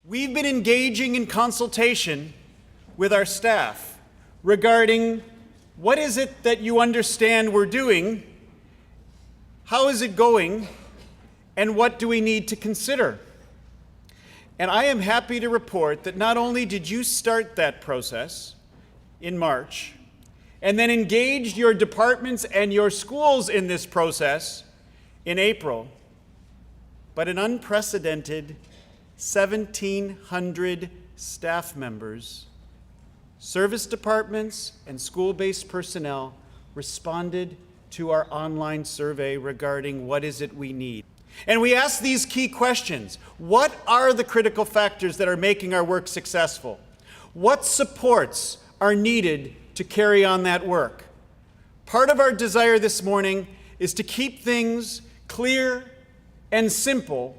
We've been engaging in consultation with our staff regarding what is it that you understand we're doing, how is it going, and what do we need to consider? And I am happy to report that not only did you start that process in March, and then engaged your departments and your schools in this process in April, but an unprecedented 1,700 staff members, service departments, and school-based personnel responded to our online survey regarding what is it we need. And we asked these key questions. What are the critical factors that are making our work successful? What supports are needed to carry on that work? Part of our desire this morning is to keep things clear and simple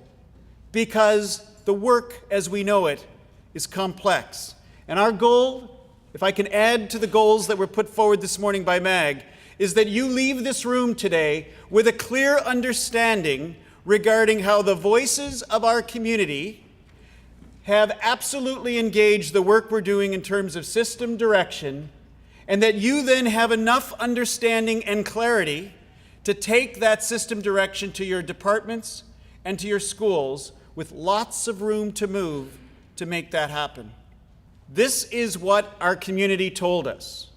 because the work as we know it is complex. And our goal, if I can add to the goals that were put forward this morning by Mag, is that you leave this room today with a clear understanding regarding how the voices of our community have absolutely engaged the work we're doing in terms of system direction, and that you then have enough understanding and clarity to take that system direction to your departments and to your schools with lots of room to move to make that happen. This is what our community told us.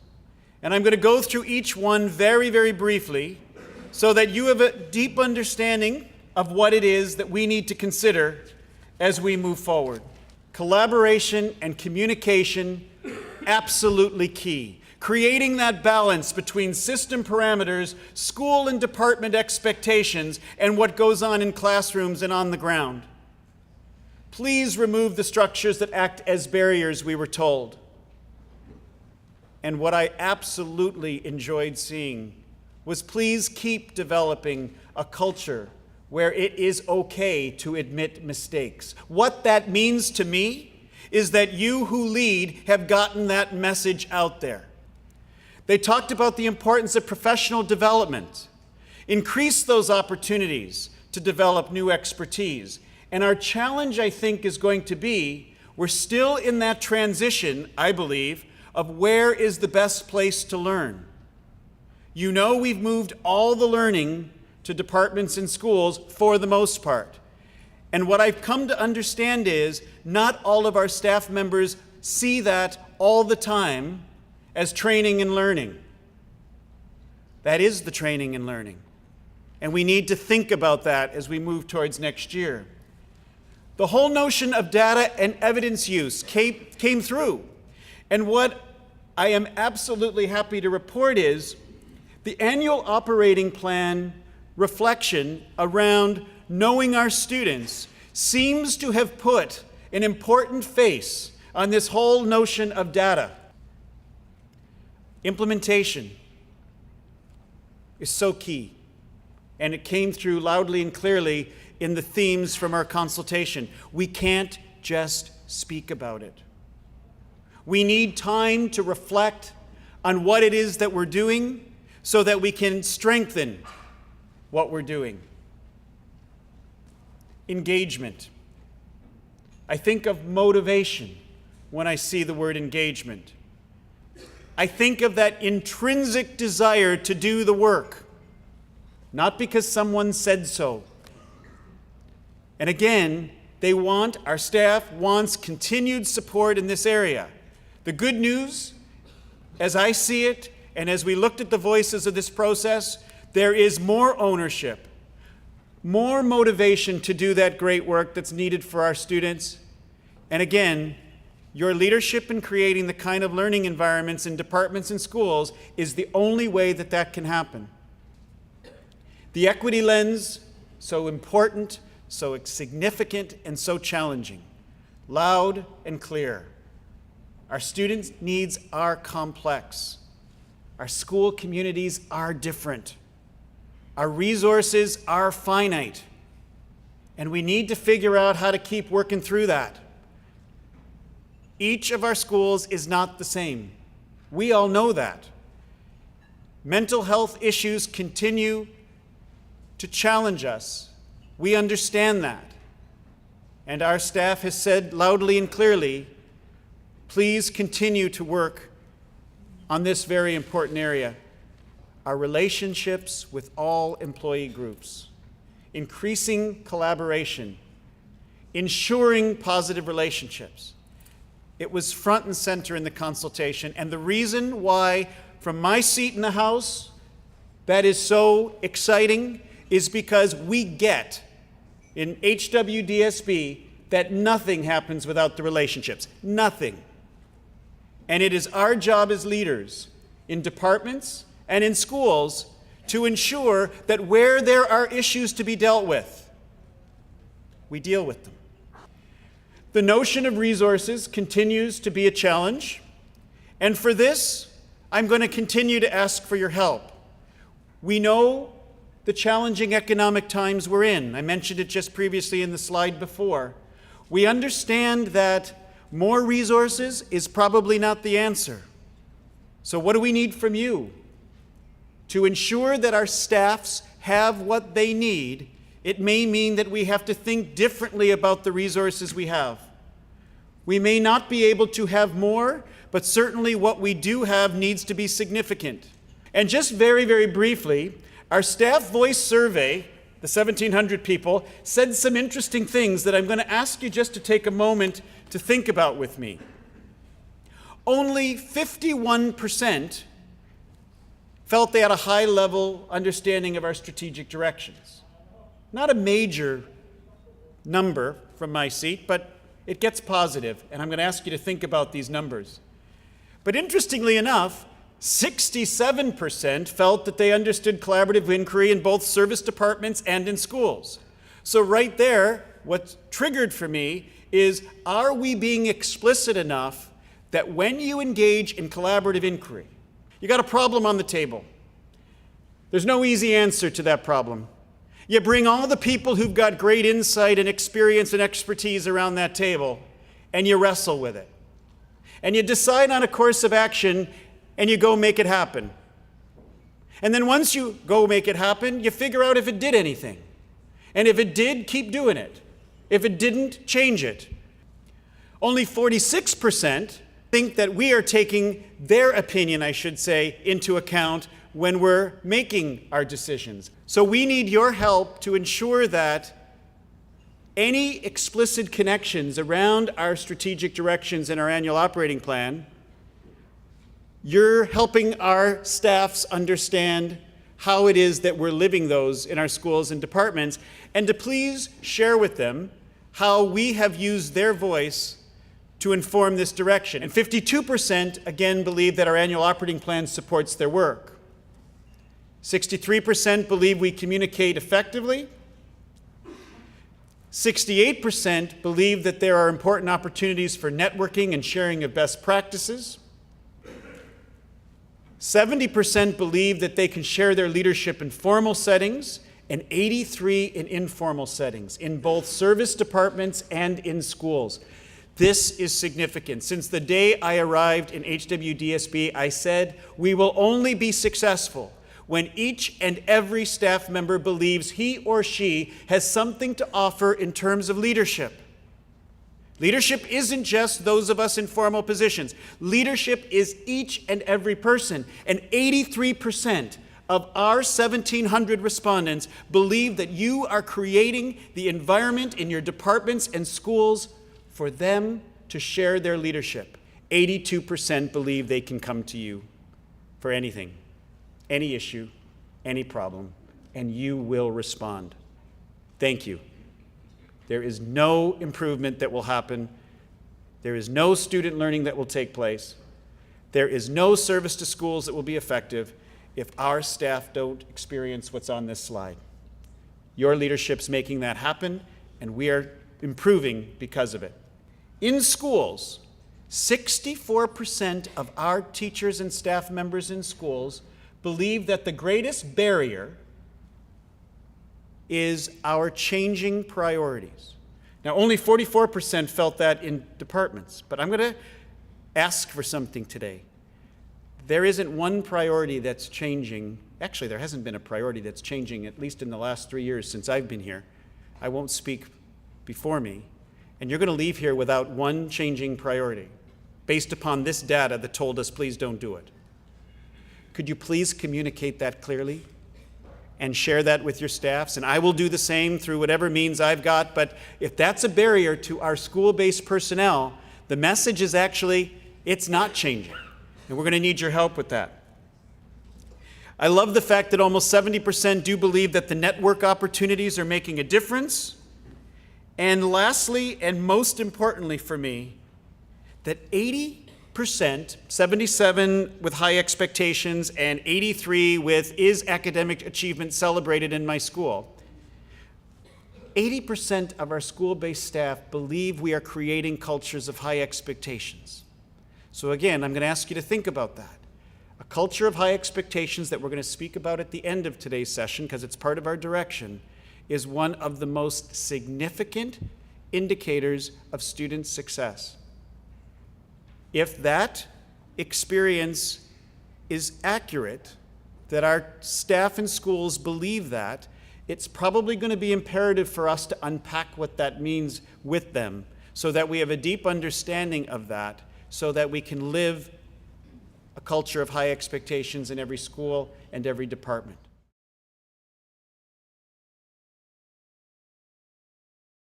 And I'm going to go through each one very, very briefly so that you have a deep understanding of what it is that we need to consider as we move forward. Collaboration and communication, absolutely key. Creating that balance between system parameters, school and department expectations, and what goes on in classrooms and on the ground. Please remove the structures that act as barriers, we were told. And what I absolutely enjoyed seeing was please keep developing a culture where it is okay to admit mistakes. What that means to me is that you who lead have gotten that message out there. They talked about the importance of professional development. Increase those opportunities to develop new expertise. And our challenge, I think, is going to be, we're still in that transition, I believe, of where is the best place to learn. You know we've moved all the learning to departments and schools for the most part. And what I've come to understand is not all of our staff members see that all the time as training and learning. That is the training and learning. And we need to think about that as we move towards next year. The whole notion of data and evidence use came through. And what I am absolutely happy to report is the annual operating plan reflection around knowing our students seems to have put an important face on this whole notion of data. Implementation is so key, and it came through loudly and clearly in the themes from our consultation. We can't just speak about it. We need time to reflect on what it is that we're doing so that we can strengthen what we're doing. Engagement. I think of motivation when I see the word engagement. I think of that intrinsic desire to do the work, not because someone said so. And again, our staff wants continued support in this area. The good news, as I see it, and as we looked at the voices of this process, there is more ownership, more motivation to do that great work that's needed for our students. And again, your leadership in creating the kind of learning environments in departments and schools is the only way that that can happen. The equity lens, so important, so significant, and so challenging. Loud and clear. Our students' needs are complex. Our school communities are different. Our resources are finite. And we need to figure out how to keep working through that. Each of our schools is not the same. We all know that. Mental health issues continue to challenge us. We understand that. and our staff has said loudly and clearly, please continue to work on this very important area, our relationships with all employee groups, increasing collaboration, ensuring positive relationships. It was front and center in the consultation, and the reason why, from my seat in the House, that is so exciting is because we get in HWDSB that nothing happens without the relationships. Nothing. And it is our job as leaders in departments and in schools to ensure that where there are issues to be dealt with, we deal with them. The notion of resources continues to be a challenge, and for this, I'm going to continue to ask for your help. We know the challenging economic times we're in. I mentioned it just previously in the slide before. We understand that more resources is probably not the answer. So what do we need from you? To ensure that our staffs have what they need, it may mean that we have to think differently about the resources we have. We may not be able to have more, but certainly what we do have needs to be significant. And just very, very briefly, our staff voice survey, the 1,700 people, said some interesting things that I'm going to ask you just to take a moment to think about with me. Only 51% felt they had a high-level understanding of our strategic directions. Not a major number from my seat, but it gets positive, and I'm going to ask you to think about these numbers. But interestingly enough, 67% felt that they understood collaborative inquiry in both service departments and in schools. So right there, what's triggered for me is, are we being explicit enough that when you engage in collaborative inquiry, you got a problem on the table. There's no easy answer to that problem. You bring all the people who've got great insight and experience and expertise around that table, and you wrestle with it. And you decide on a course of action, and you go make it happen. And then once you go make it happen, you figure out if it did anything. And if it did, keep doing it. If it didn't, change it. Only 46% think that we are taking their opinion, I should say, into account when we're making our decisions. So we need your help to ensure that any explicit connections around our strategic directions in our annual operating plan, you're helping our staffs understand how it is that we're living those in our schools and departments, and to please share with them how we have used their voice to inform this direction. And 52% again believe that our annual operating plan supports their work. 63% believe we communicate effectively. 68% believe that there are important opportunities for networking and sharing of best practices. 70% believe that they can share their leadership in formal settings, and 83% in informal settings, in both service departments and in schools. This is significant. Since the day I arrived in HWDSB, I said, we will only be successful when each and every staff member believes he or she has something to offer in terms of leadership. Leadership isn't just those of us in formal positions. Leadership is each and every person. And 83% of our 1,700 respondents believe that you are creating the environment in your departments and schools for them to share their leadership. 82% believe they can come to you for anything, any issue, any problem, and you will respond. Thank you. There is no improvement that will happen. There is no student learning that will take place. There is no service to schools that will be effective if our staff don't experience what's on this slide. Your leadership's making that happen, and we are improving because of it. In schools, 64% of our teachers and staff members in schools believe that the greatest barrier is our changing priorities. Now, only 44% felt that in departments, but I'm going to ask for something today. There isn't one priority that's changing. Actually, there hasn't been a priority that's changing, at least in the last 3 years since I've been here. I won't speak before me. and you're going to leave here without one changing priority based upon this data that told us, please don't do it. Could you please communicate that clearly and share that with your staffs? And I will do the same through whatever means I've got, but if that's a barrier to our school-based personnel, the message is actually, it's not changing, and we're going to need your help with that. I love the fact that almost 70% do believe that the network opportunities are making a difference. And lastly, and most importantly for me, that 80%, 77 with high expectations and 83 with is academic achievement celebrated in my school, 80% of our school-based staff believe we are creating cultures of high expectations. So again, I'm going to ask you to think about that. A culture of high expectations that we're going to speak about at the end of today's session, because it's part of our direction, is one of the most significant indicators of student success. If that experience is accurate, that our staff and schools believe that, it's probably going to be imperative for us to unpack what that means with them so that we have a deep understanding of that, so that we can live a culture of high expectations in every school and every department.